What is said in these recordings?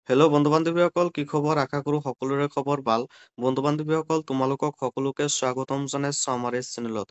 Hello' বন্ধু-বান্ধৱীসকল, কি খবৰ? আশা কৰোঁ সকলোৰে খবৰ ভাল। বন্ধু-বান্ধৱীসকল, তোমালোকক সকলোকে স্বাগতম জনাইছো আমাৰ এই চেনেলত।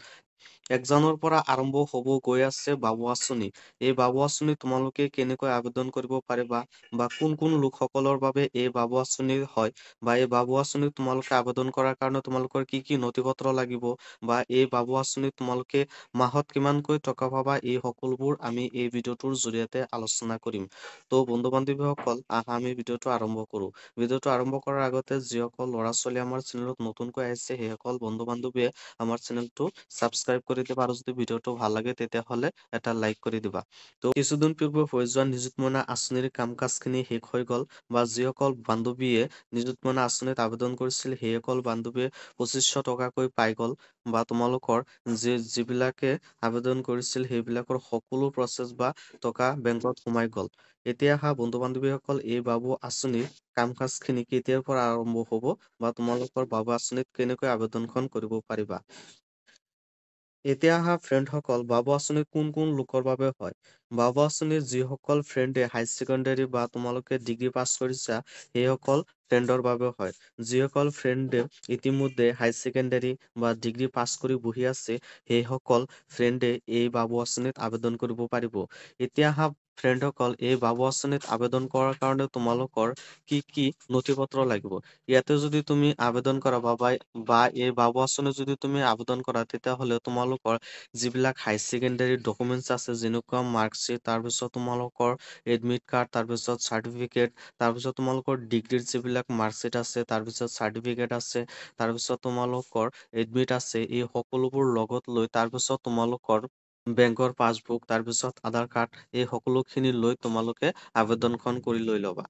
1 জানুৱাৰীৰ পৰা আৰম্ভ হ'ব গৈ আছে বাবু আঁচনি। এই বাবু আঁচনি তোমালোকে কেনেকৈ আবেদন কৰিব পাৰিবা বা কোন কোন লোকসকলৰ বাবে এই বাবু আঁচনি হয় বা এই বাবু আঁচনি তোমালোকে আবেদন কৰাৰ কাৰণে তোমালোকৰ কি কি নথি-পত্ৰ লাগিব বা এই বাবু আঁচনিত তোমালোকে মাহত কিমানকৈ টকা পাবা, এই সকলোবোৰ আমি এই ভিডিঅ'টোৰ জৰিয়তে আলোচনা কৰিম। তো বন্ধু-বান্ধৱীসকল, আমি ভিডিঅ'টো আৰম্ভ কৰোঁ। ভিডিঅ'টো আৰম্ভ কৰাৰ আগতে যিসকল ল'ৰা-ছোৱালী আমাৰ চেনেলত নতুনকৈ আহিছে, সেইসকল বন্ধু-বান্ধৱীয়ে আমাৰ চেনেলটো ছাবস্ক্ৰাইব কৰি দিবা, আৰু যদি ভিডিঅ'টো ভাল লাগে তেতিয়াহ'লে এটা লাইক কৰি দিবা। তো কিছুদিন পূৰ্বে হৈ যোৱা নিযুত মইনা আঁচনিৰ কাম-কাজখিনি শেষ হৈ গ'ল, বা যিসকল বান্ধৱীয়ে নিযুত মইনা আঁচনিত আবেদন কৰিছিল সেইসকল বান্ধৱীয়ে 2500 টকাকৈ পাই গ'ল, বা তোমালোকৰ যিবিলাকে আবেদন কৰিছিল সেইবিলাকৰ সকলো প্ৰচেছ বা টকা বেংকত সোমাই গ'ল। এতিয়া বন্ধু-বান্ধৱীসকল, এই বাবু আঁচনিৰ কাম-কাজখিনি কেতিয়াৰ পৰা আৰম্ভ হ'ব বা তোমালোকৰ বাবু আঁচনিত কেনেকৈ আবেদনখন কৰিব পাৰিবা। এতিয়া ফ্ৰেণ্ডসকল, বাবু আঁচনি কোন কোন লোকৰ বাবে হয়? বাবু আঁচনিৰ যিসকল ফ্ৰেণ্ডে হাই ছেকেণ্ডাৰী বা তোমালোকে ডিগ্ৰী পাছ কৰিছা, সেইসকল ফ্ৰেণ্ডৰ বাবে হয়। যিসকল ফ্ৰেণ্ডে ইতিমধ্যে হাই ছেকেণ্ডাৰী বা ডিগ্ৰী পাছ কৰি বহি আছে, সেইসকল ফ্ৰেণ্ডে এই বাবু আঁচনিত আবেদন কৰিব পাৰিব। এতিয়া ফ্ৰেণ্ডসকল, এই বাবু আঁচনিত আবেদন কৰাৰ কাৰণে তোমালোকৰ কি কি নথি-পত্ৰ লাগিব? ইয়াতে যদি তুমি আবেদন কৰা বা এই বাবু আঁচনিত যদি তুমি আবেদন কৰা, তেতিয়াহ'লে তোমালোকৰ যিবিলাক হাই ছেকেণ্ডাৰী ডকুমেণ্টছ আছে, যেনেকুৱা মাৰ্কশ্বিট, তাৰপিছত তোমালোকৰ এডমিট কাৰ্ড, তাৰপিছত চাৰ্টিফিকেট, তাৰপিছত তোমালোকৰ ডিগ্ৰীৰ যিবিলাক মাৰ্কশ্বিট আছে, তাৰপিছত চাৰ্টিফিকেট আছে, তাৰপিছত তোমালোকৰ এডমিট আছে, এই সকলোবোৰ লগত লৈ তাৰপিছত তোমালোকৰ বেংকৰ পাছবুক, তাৰপিছত আধাৰ কাৰ্ড, এই সকলোখিনি লৈ তোমালোকে আবেদনখন কৰি লৈ ল'বা।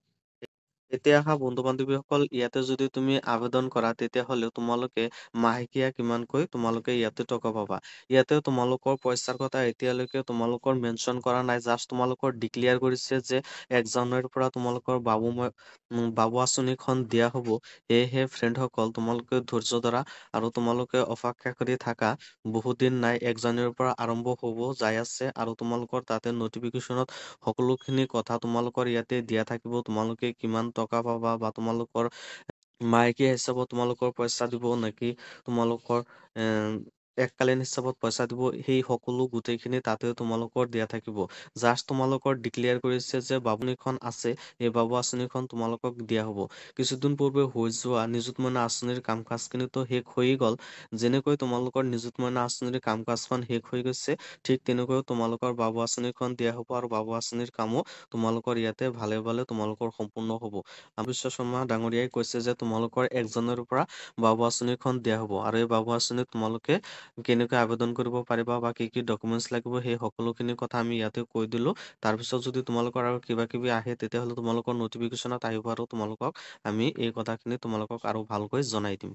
এতিয়া বন্ধু-বান্ধৱীসকল, ইয়াতে যদি তুমি আবেদন কৰা, তেতিয়াহ'লে তোমালোকে মাহেকীয়া কিমানকৈ তোমালোকে ইয়াতে টকা পাবা। ইয়াতে তোমালোকৰ পইচাৰ কথা এতিয়ালৈকে তোমালোকৰ মেনশ্যন কৰা নাই, জাষ্ট তোমালোকৰ ডিক্লেয়াৰ কৰিছে যে 1 জানুৱাৰীৰ পৰা তোমালোকৰ বাবু আঁচনিখন দিয়া হ'ব। সেয়েহে ফ্ৰেণ্ডসকল, তোমালোকে ধৈৰ্য ধৰা আৰু তোমালোকে অপেক্ষা কৰি থাকা। বহুত দিন নাই, 1 জানুৱাৰীৰ পৰা আৰম্ভ হ'ব যাই আছে, আৰু তোমালোকৰ তাতে নটিফিকেশ্যনত সকলোখিনি কথা তোমালোকৰ ইয়াতে দিয়া থাকিব। তোমালোকে কিমান টকা পাবা বা তোমালোকৰ মাহেকীয়া হিচাপত তোমালোকৰ পইচা দিব নেকি, তোমালোকৰ এককালীন হিচাপত পইচা দিব, সেই সকলো গোটেইখিনি তাতে তোমালোকৰ দিয়া থাকিব। জাষ্ট তোমালোকৰ ডিক্লেয়াৰ কৰিছে যে বাবুনিখন আছে, এই বাবু আঁচনিখন তোমালোকক দিয়া হ'ব। কিছুদিন পূৰ্বে হৈ যোৱা নিযুত মইনা আঁচনিৰ কাম-কাজখিনিতো শেষ হৈয়ে গ'ল। যেনেকৈ তোমালোকৰ নিযুত মইনা আঁচনিৰ কাম-কাজখন শেষ হৈ গৈছে, ঠিক তেনেকৈ তোমালোকৰ বাবু আঁচনিখন দিয়া হ'ব, আৰু বাবু আঁচনিৰ কামো তোমালোকৰ ইয়াতে ভালে ভালে তোমালোকৰ সম্পূৰ্ণ হ'ব। বিশ্ব শৰ্মা ডাঙৰীয়াই কৈছে যে তোমালোকৰ 1 জানুৱাৰীৰ পৰা বাবু আঁচনিখন দিয়া হ'ব, আৰু এই বাবু আঁচনিত তোমালোকে কেনেকৈ আবেদন কৰিব পাৰিবা বা কি কি ডকুমেণ্টছ লাগিব, সেই সকলোখিনি কথা আমি ইয়াতে কৈ দিলোঁ। তাৰপিছত যদি তোমালোকৰ আৰু কিবা কিবি আহে, তেতিয়াহ'লে তোমালোকৰ নটিফিকেশ্যনত আহিব, আৰু তোমালোকক আমি এই কথাখিনি তোমালোকক আৰু ভালকৈ জনাই দিম।